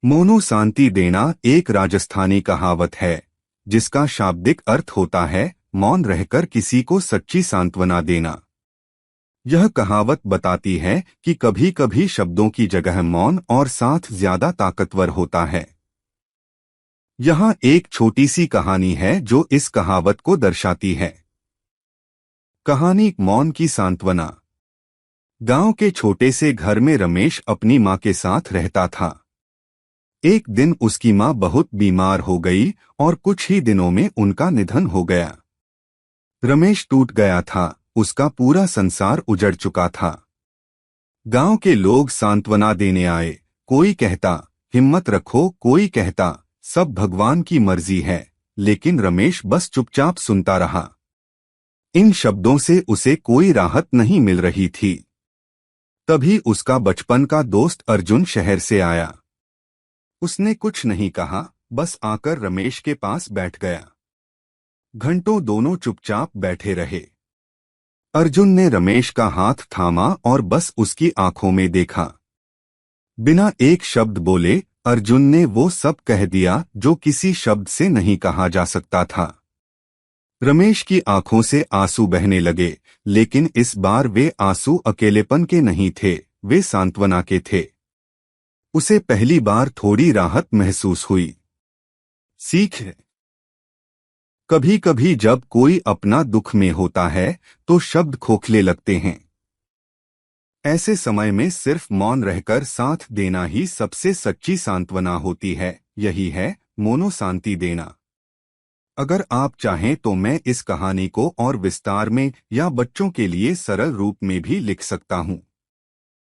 Mono शांति देना एक राजस्थानी कहावत है जिसका शाब्दिक अर्थ होता है मौन रहकर किसी को सच्ची सांत्वना देना। यह कहावत बताती है कि कभी कभी शब्दों की जगह मौन और साथ ज्यादा ताकतवर होता है। यहाँ एक छोटी सी कहानी है जो इस कहावत को दर्शाती है। कहानी मौन की सांत्वना। गांव के छोटे से घर में रमेश अपनी माँ के साथ रहता था। एक दिन उसकी माँ बहुत बीमार हो गई और कुछ ही दिनों में उनका निधन हो गया। रमेश टूट गया था, उसका पूरा संसार उजड़ चुका था। गांव के लोग सांत्वना देने आए। कोई कहता हिम्मत रखो, कोई कहता सब भगवान की मर्जी है, लेकिन रमेश बस चुपचाप सुनता रहा। इन शब्दों से उसे कोई राहत नहीं मिल रही थी। तभी उसका बचपन का दोस्त अर्जुन शहर से आया। उसने कुछ नहीं कहा, बस आकर रमेश के पास बैठ गया। घंटों दोनों चुपचाप बैठे रहे। अर्जुन ने रमेश का हाथ थामा और बस उसकी आंखों में देखा। बिना एक शब्द बोले अर्जुन ने वो सब कह दिया जो किसी शब्द से नहीं कहा जा सकता था। रमेश की आंखों से आंसू बहने लगे, लेकिन इस बार वे आंसू अकेलेपन के नहीं थे, वे सांत्वना के थे। उसे पहली बार थोड़ी राहत महसूस हुई। सीख है, कभी कभी जब कोई अपना दुख में होता है तो शब्द खोखले लगते हैं। ऐसे समय में सिर्फ मौन रहकर साथ देना ही सबसे सच्ची सांत्वना होती है। यही है मोनो शांति देना। अगर आप चाहें तो मैं इस कहानी को और विस्तार में या बच्चों के लिए सरल रूप में भी लिख सकता हूँ।